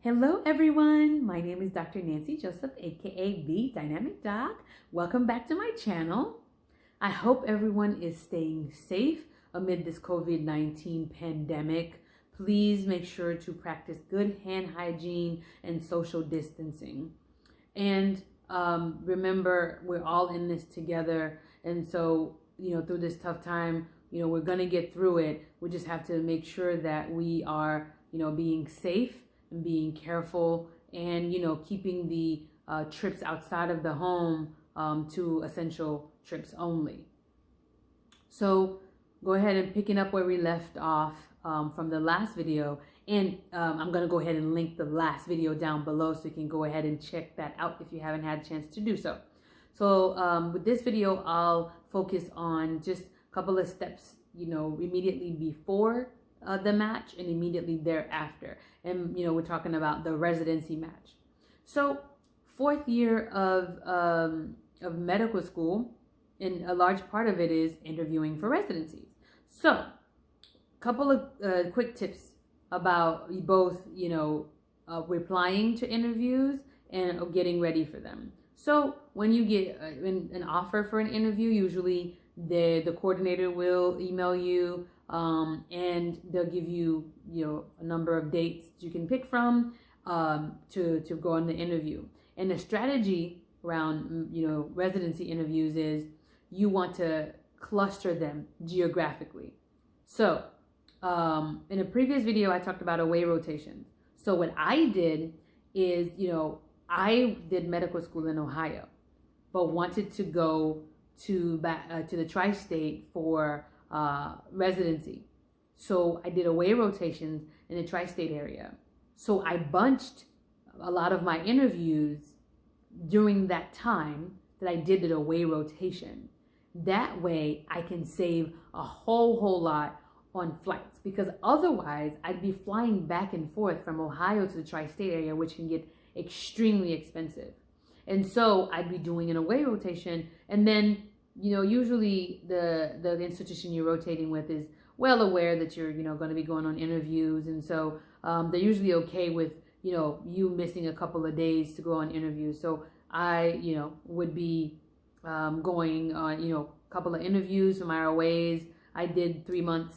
Hello everyone, my name is Dr. Nancy Joseph, aka The Dynamic Doc. Welcome back to my channel. I hope everyone is staying safe amid this COVID-19 pandemic. Please make sure to practice good hand hygiene and social distancing. And remember, we're all in this together. And so, through this tough time, we're going to get through it. We just have to make sure that we are, being safe and being careful and, keeping the trips outside of the home to essential trips only. So go ahead and picking up where we left off from the last video. And I'm going to go ahead and link the last video down below so you can go ahead and check that out if you haven't had a chance to do so. So with this video, I'll focus on just a couple of steps, immediately before the match and immediately thereafter. And, we're talking about the residency match. So 4th year of medical school, and a large part of it is interviewing for residencies. So a couple of quick tips about both, replying to interviews and getting ready for them. So when you get an offer for an interview, usually the coordinator will email you and they'll give you, a number of dates you can pick from to go on the interview. And the strategy around, residency interviews is you want to cluster them geographically. So in a previous video, I talked about away rotations. So what I did is, I did medical school in Ohio, but wanted to go to the tri-state for residency. So I did away rotations in the tri-state area. So I bunched a lot of my interviews during that time that I did the away rotation. That way I can save a whole lot on flights, because otherwise I'd be flying back and forth from Ohio to the tri-state area, which can get extremely expensive. And so I'd be doing an away rotation, and then usually the institution you're rotating with is well aware that you're going to be going on interviews, and so they're usually okay with you missing a couple of days to go on interviews. So I would be going on a couple of interviews for my aways. I did 3 months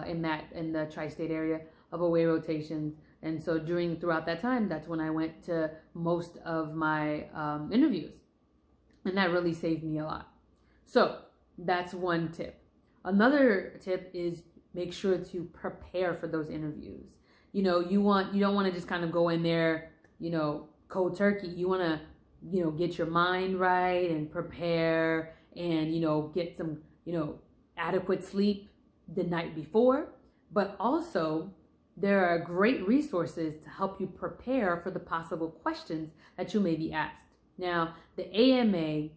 in the tri-state area of away rotations, and so throughout that time, that's when I went to most of my interviews, and that really saved me a lot. So that's one tip. Another tip is make sure to prepare for those interviews. You don't want to just kind of go in there, cold turkey. You want to, get your mind right and prepare and, get some, adequate sleep the night before. But also there are great resources to help you prepare for the possible questions that you may be asked. Now, the AMA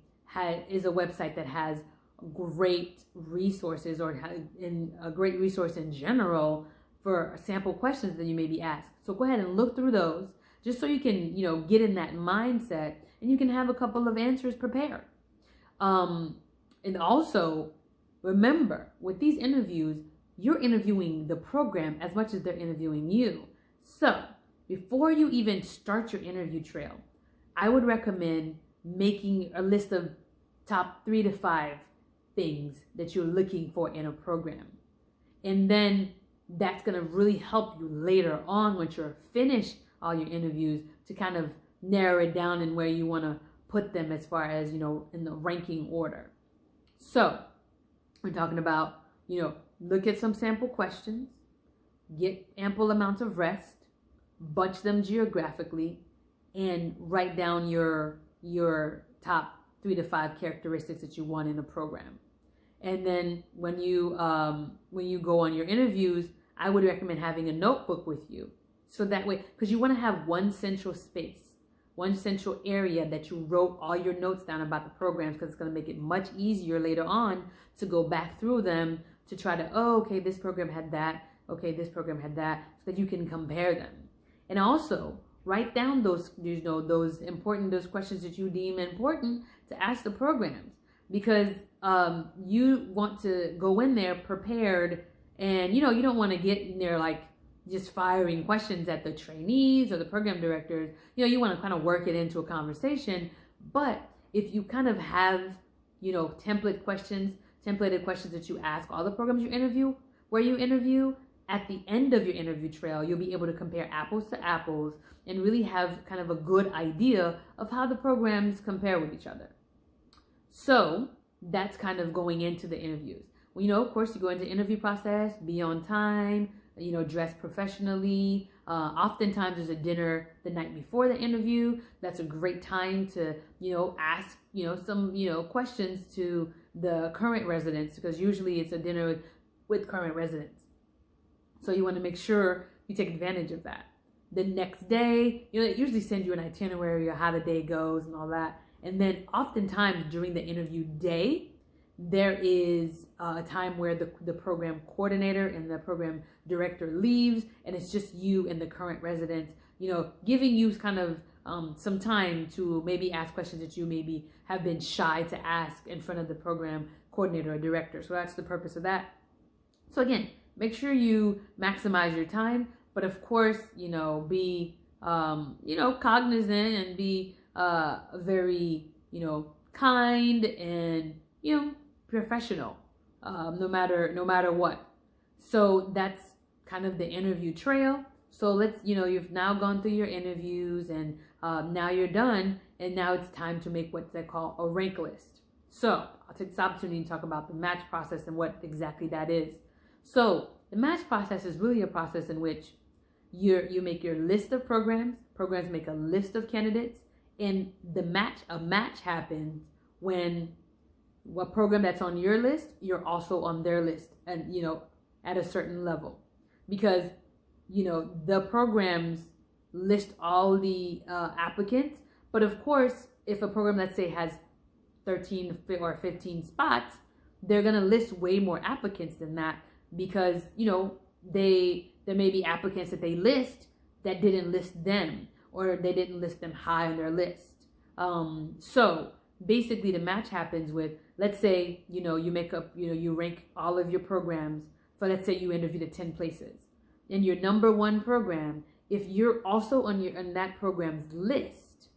is a website that has great resources, or a great resource in general for sample questions that you may be asked. So go ahead and look through those just so you can, get in that mindset and you can have a couple of answers prepared. And also remember, with these interviews, you're interviewing the program as much as they're interviewing you. So before you even start your interview trail, I would recommend making a list of top 3 to 5 things that you're looking for in a program. And then that's going to really help you later on, once you're finished all your interviews, to kind of narrow it down and where you want to put them as far as, in the ranking order. So we're talking about, look at some sample questions, get ample amounts of rest, bunch them geographically, and write down your top 3 to 5 characteristics that you want in a program. And then when you go on your interviews, I would recommend having a notebook with you. So that way, because you want to have one central space, one central area that you wrote all your notes down about the programs, because it's going to make it much easier later on to go back through them to try to, okay, this program had that, okay, this program had that, so that you can compare them. And also write down those questions that you deem important to ask the programs, because you want to go in there prepared, and you don't want to get in there like just firing questions at the trainees or the program directors. You want to kind of work it into a conversation. But if you kind of have, templated questions that you ask all the programs where you interview, at the end of your interview trail, you'll be able to compare apples to apples and really have kind of a good idea of how the programs compare with each other. So that's kind of going into the interviews. Well, of course, you go into the interview process, be on time, dress professionally. Oftentimes there's a dinner the night before the interview. That's a great time to, ask, some, questions to the current residents, because usually it's a dinner with current residents. So you want to make sure you take advantage of that. The next day, they usually send you an itinerary of how the day goes and all that. And then oftentimes during the interview day, there is a time where the program coordinator and the program director leaves, and it's just you and the current residents, giving you kind of some time to maybe ask questions that you maybe have been shy to ask in front of the program coordinator or director. So that's the purpose of that. So again, make sure you maximize your time, but of course, be, cognizant and be very, kind and, professional, no matter what. So that's kind of the interview trail. So you've now gone through your interviews, and now you're done, and now it's time to make what they call a rank list. So I'll take this opportunity to talk about the match process and what exactly that is. So the match process is really a process in which you make your list of programs make a list of candidates, and a match happens when what program that's on your list, you're also on their list, and at a certain level, because the programs list all the applicants. But of course, if a program, let's say, has 13 or 15 spots, they're going to list way more applicants than that, because there may be applicants that they list that didn't list them, or they didn't list them high on their list. So basically the match happens with, let's say, you rank all of your programs for, let's say you interviewed at 10 places, and your number one program, if you're also on that program's list,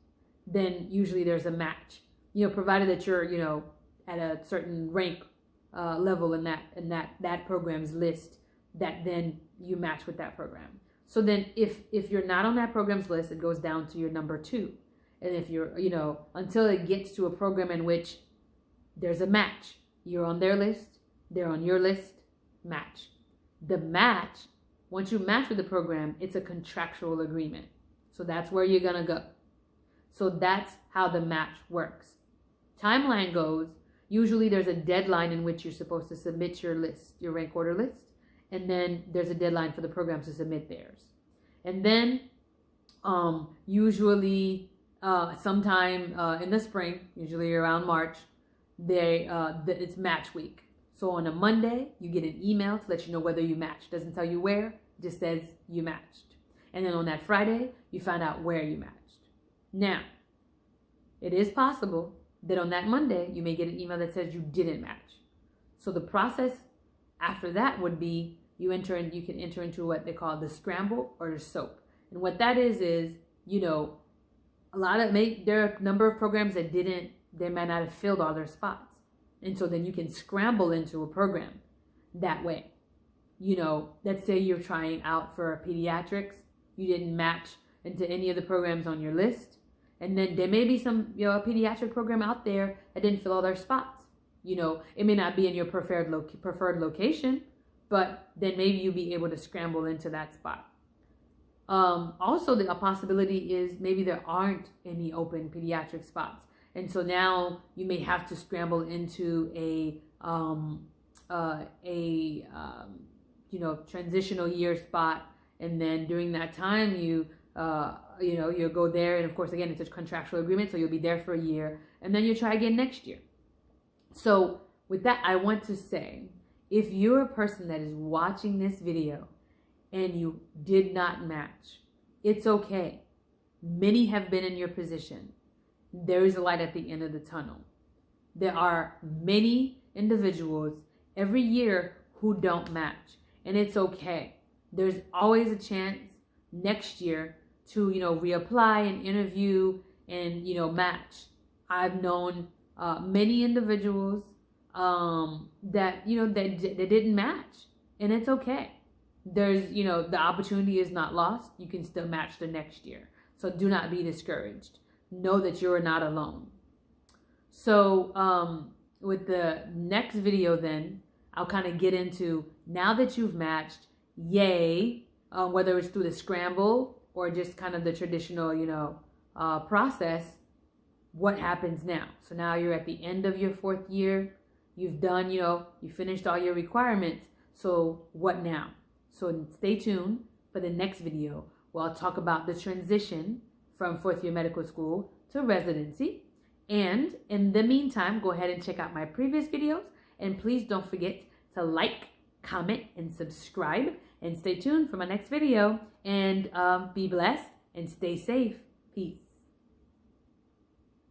then usually there's a match, provided that you're, at a certain rank level in that program's list, that then you match with that program. So then if you're not on that program's list, it goes down to your number two. And if you're, until it gets to a program in which there's a match, you're on their list, they're on your list, match. The match, once you match with the program, it's a contractual agreement. So that's where you're going to go. So that's how the match works. Timeline goes, usually there's a deadline in which you're supposed to submit your list, your rank order list. And then there's a deadline for the programs to submit theirs. And then usually sometime in the spring, usually around March, it's match week. So on a Monday, you get an email to let you know whether you matched. Doesn't tell you where, it just says you matched. And then on that Friday, you find out where you matched. Now, it is possible that on that Monday, you may get an email that says you didn't match. So the process after that would be you can enter into what they call the Scramble or the SOAP. And what that is, there are a number of programs that they might not have filled all their spots. And so then you can scramble into a program that way. Let's say you're trying out for pediatrics, you didn't match into any of the programs on your list. And then there may be some, pediatric program out there that didn't fill all their spots. It may not be in your preferred location, but then maybe you'll be able to scramble into that spot. Also, a possibility is maybe there aren't any open pediatric spots. And so now you may have to scramble into a transitional year spot. And then during that time, you'll go there. And of course, again, it's a contractual agreement. So you'll be there for a year, and then you'll try again next year. So with that, I want to say, if you're a person that is watching this video and you did not match, it's okay. Many have been in your position. There is a light at the end of the tunnel. There are many individuals every year who don't match, and it's okay. there's always a chance next year to, reapply and interview and, match. I've known many individuals that, that didn't match, and it's okay. There's, the opportunity is not lost. You can still match the next year. So do not be discouraged. Know that you're not alone. So with the next video then, I'll kind of get into, now that you've matched, yay, whether it's through the Scramble or just kind of the traditional, process, what happens now? So now you're at the end of your 4th year. You've done, you finished all your requirements. So what now? So stay tuned for the next video where I'll talk about the transition from 4th year medical school to residency. And in the meantime, go ahead and check out my previous videos. And please don't forget to like, comment, and subscribe. And stay tuned for my next video. And be blessed and stay safe. Peace.